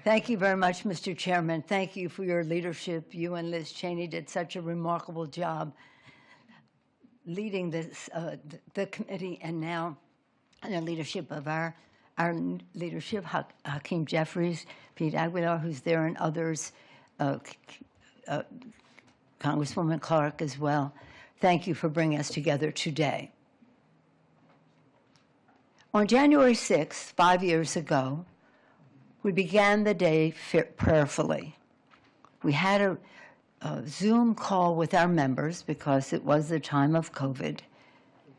Thank you very much, Mr. Chairman. Thank you for your leadership. You and Liz Cheney did such a remarkable job leading this, the committee, and now the leadership of our leadership, Hakeem Jeffries, Pete Aguilar, who's there, and others, Congresswoman Clark as well. Thank you for bringing us together today. On January 6th, 5 years ago, we began the day prayerfully. We had a Zoom call with our members because it was the time of COVID.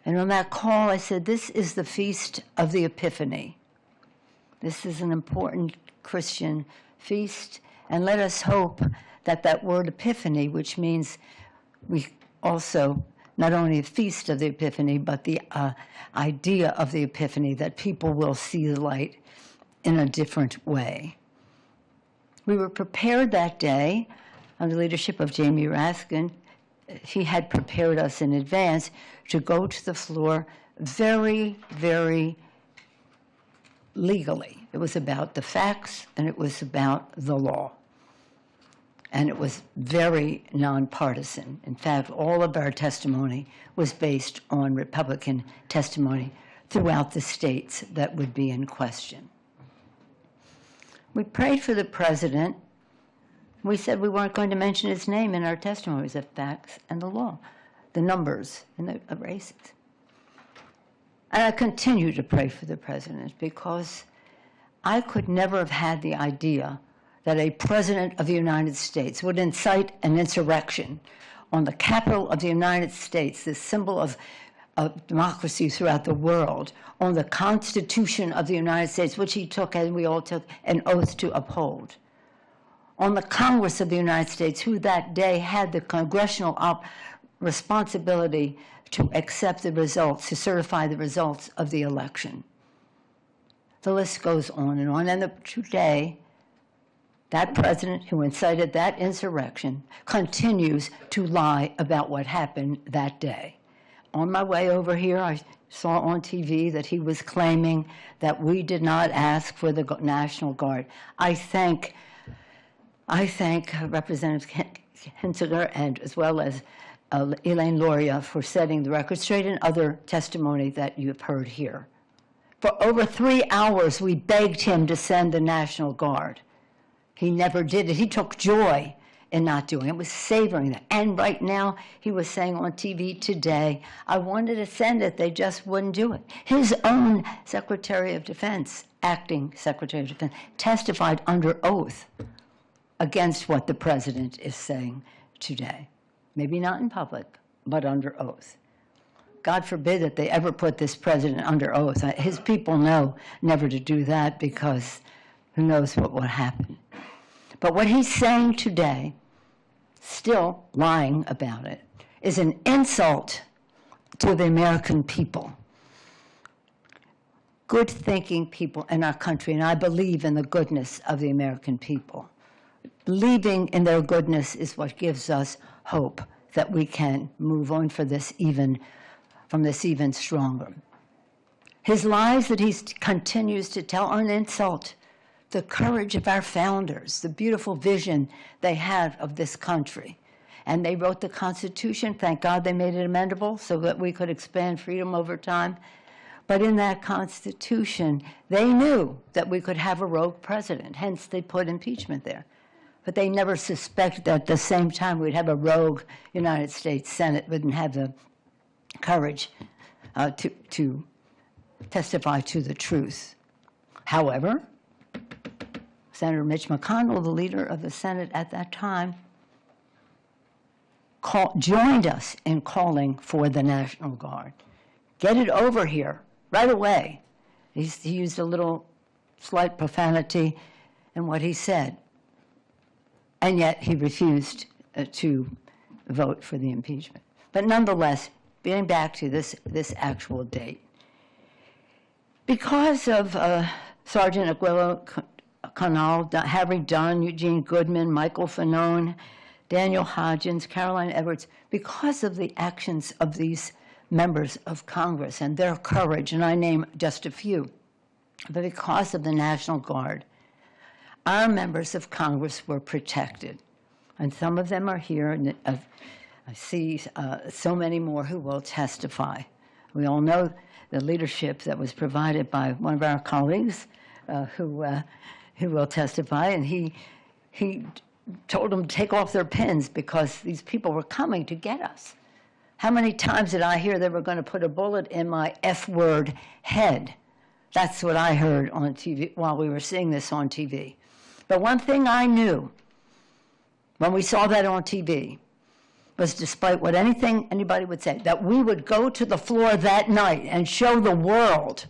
And on that call, I said, this is the Feast of the Epiphany. This is an important Christian feast, and let us hope that that word epiphany, which means we also, not only a feast of the Epiphany, but the idea of the Epiphany, that people will see the light in a different way. We were prepared that day under the leadership of Jamie Raskin. He had prepared us in advance to go to the floor very, very legally. It was about the facts, and it was about the law. And it was very nonpartisan. In fact, all of our testimony was based on Republican testimony throughout the states that would be in question. We prayed for the president. We said we weren't going to mention his name in our testimonies, the facts and the law, the numbers and the races. And I continue to pray for the president because I could never have had the idea that a president of the United States would incite an insurrection on the Capitol of the United States, the symbol of democracy throughout the world, on the Constitution of the United States, which he took, and we all took an oath to uphold, on the Congress of the United States, who that day had the congressional responsibility to accept the results, to certify the results of the election. The list goes on. And today, that president who incited that insurrection continues to lie about what happened that day. On my way over here, I saw on TV that he was claiming that we did not ask for the National Guard. I thank Representative Hinsiger and as well as Elaine Loria for setting the record straight and other testimony that you have heard here. For over 3 hours, we begged him to send the National Guard. He never did it. He took joy in not doing it. It was savoring that. And right now, he was saying on TV today, I wanted to send it. They just wouldn't do it. His own Secretary of Defense, acting Secretary of Defense, testified under oath against what the president is saying today. Maybe not in public, but under oath. God forbid that they ever put this president under oath. His people know never to do that because who knows what will happen. But what he's saying today, still lying about it, is an insult to the American people. Good-thinking people in our country, and I believe in the goodness of the American people. Believing in their goodness is what gives us hope that we can move on from this even stronger. His lies that he continues to tell are an insult. The courage of our founders, the beautiful vision they had of this country. And they wrote the Constitution. Thank God they made it amendable so that we could expand freedom over time. But in that Constitution, they knew that we could have a rogue president. Hence, they put impeachment there. But they never suspected that at the same time we'd have a rogue United States Senate wouldn't have the courage to testify to the truth. However, Senator Mitch McConnell, the leader of the Senate at that time, joined us in calling for the National Guard. Get it over here right away. He used a little slight profanity in what he said, and yet he refused to vote for the impeachment. But nonetheless, getting back to this actual date, because of Sergeant Aguilo Canal, Harry Dunn, Eugene Goodman, Michael Fanone, Daniel Hodgins, Caroline Edwards, because of the actions of these members of Congress and their courage, and I name just a few, but because of the National Guard, our members of Congress were protected. And some of them are here, and I see so many more who will testify. We all know the leadership that was provided by one of our colleagues who will testify, and he told them to take off their pins because these people were coming to get us. How many times did I hear they were going to put a bullet in my F-word head? That's what I heard on TV while we were seeing this on TV. But one thing I knew when we saw that on TV was, despite what anybody would say, that we would go to the floor that night and show the world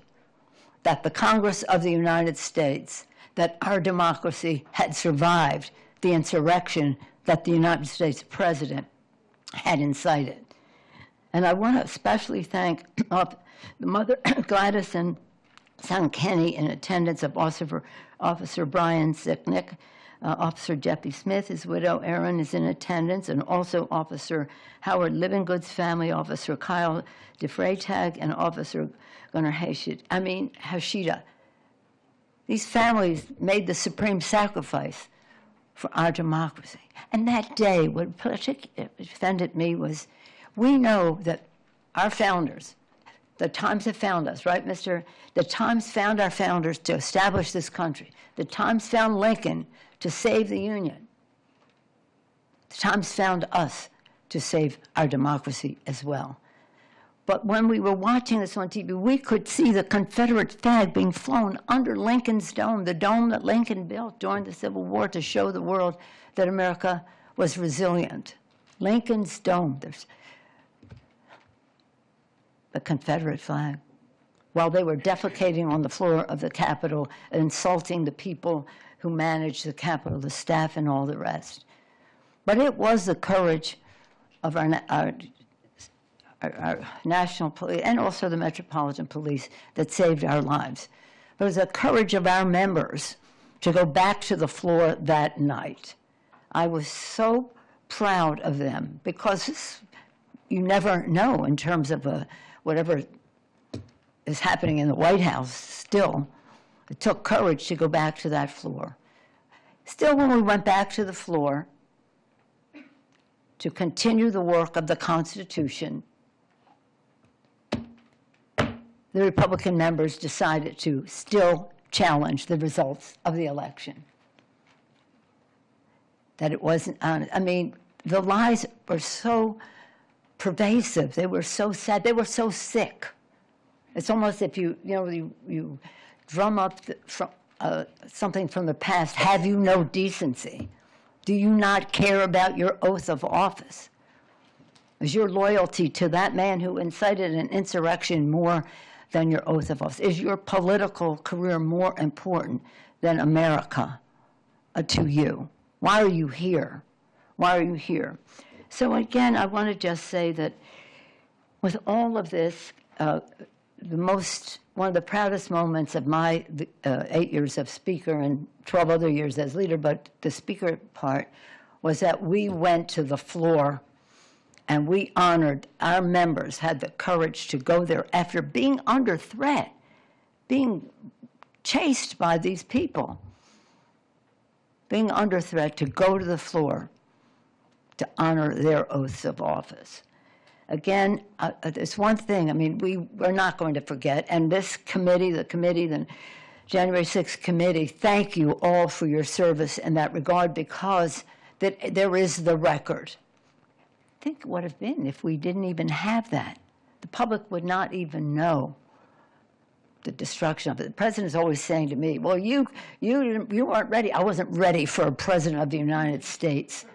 that the Congress of the United States, that our democracy had survived the insurrection that the United States president had incited. And I want to especially thank the mother, Gladys, and son Kenny, in attendance of Officer Brian Sicknick. Officer Jeffy Smith, his widow Erin, is in attendance, and also Officer Howard Livingood's family, Officer Kyle DeFreytag, and Officer Gunnar Hashida. These families made the supreme sacrifice for our democracy. And that day, what particularly offended me was, we know that our founders, the Times have found us, right, Mr.? The Times found our founders to establish this country. The Times found Lincoln to save the Union. The Times found us to save our democracy as well. But when we were watching this on TV, we could see the Confederate flag being flown under Lincoln's dome, the dome that Lincoln built during the Civil War to show the world that America was resilient. Lincoln's dome, there's the Confederate flag, while they were defecating on the floor of the Capitol, insulting the people who managed the Capitol, the staff, and all the rest. But it was the courage of our national police and also the Metropolitan Police that saved our lives. It was the courage of our members to go back to the floor that night. I was so proud of them, because you never know in terms of whatever is happening in the White House still. It took courage to go back to that floor. Still, when we went back to the floor to continue the work of the Constitution, the Republican members decided to still challenge the results of the election. That it wasn't honest. I mean, the lies were so pervasive. They were so sad. They were so sick. It's almost if you drum up something from the past. Have you no decency? Do you not care about your oath of office? Is your loyalty to that man who incited an insurrection more than your oath of office? Is your political career more important than America to you? Why are you here? Why are you here? So again, I want to just say that with all of this, one of the proudest moments of my 8 years of speaker and 12 other years as leader, but the speaker part, was that we went to the floor and we honored our members, had the courage to go there after being under threat, being chased by these people, being under threat, to go to the floor to honor their oaths of office. Again, there's one thing, I mean, we're not going to forget, and this committee, the January 6th committee, thank you all for your service in that regard, because there is the record. Think what it would have been if we didn't even have that. The public would not even know the destruction of it. The president is always saying to me, well, you weren't ready. I wasn't ready for a president of the United States.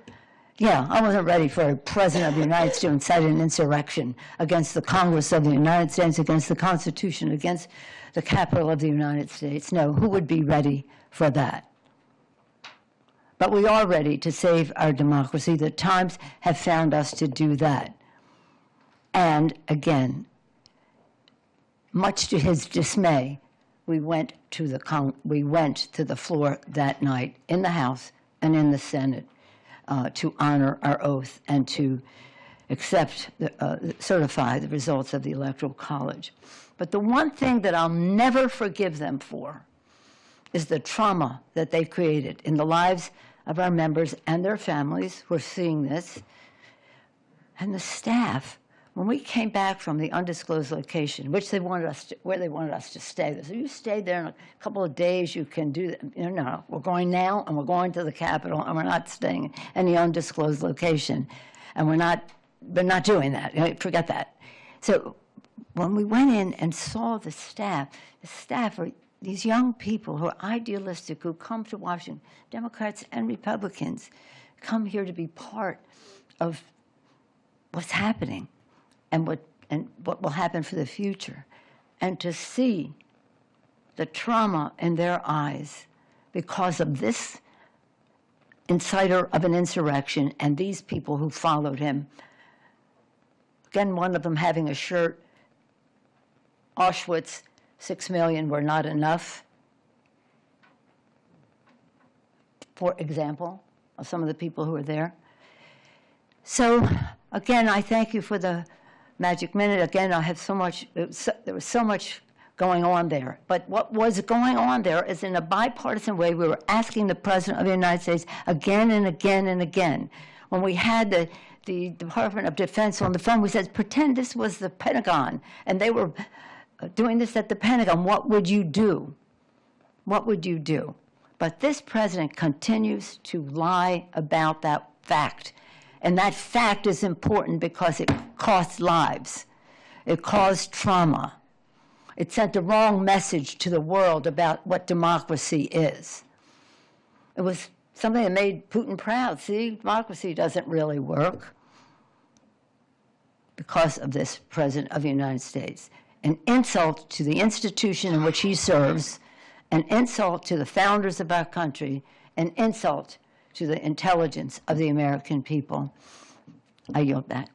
Yeah, I wasn't ready for a president of the United States to incite an insurrection against the Congress of the United States, against the Constitution, against the Capitol of the United States. No, who would be ready for that? But we are ready to save our democracy. The Times have found us to do that. And again, much to his dismay, we went to the floor that night in the House and in the Senate to honor our oath and to certify the results of the Electoral College. But the one thing that I'll never forgive them for is the trauma that they've created in the lives of our members and their families who are seeing this. And the staff, when we came back from the undisclosed location, which where they wanted us to stay, they said, you stay there in a couple of days, you can do that. No, we're going now, and we're going to the Capitol, and we're not staying in the undisclosed location. And we're not doing that. Forget that. So when we went in and saw the staff are these young people who are idealistic, who come to Washington, Democrats and Republicans, come here to be part of what's happening and what will happen for the future, and to see the trauma in their eyes because of this inciter of an insurrection and these people who followed him. Again, one of them having a shirt, Auschwitz, 6 million were not enough, for example, of some of the people who were there. So, again, I thank you for the magic minute. Again, I have so much, there was so much going on there. But what was going on there is, in a bipartisan way, we were asking the President of the United States again and again and again. When we had the Department of Defense on the phone, we said, pretend this was the Pentagon, and they were doing this at the Pentagon. What would you do? What would you do? But this president continues to lie about that fact. And that fact is important because it costs lives. It caused trauma. It sent the wrong message to the world about what democracy is. It was something that made Putin proud. See, democracy doesn't really work because of this President of the United States. An insult to the institution in which he serves, an insult to the founders of our country, an insult to the intelligence of the American people. I yield back.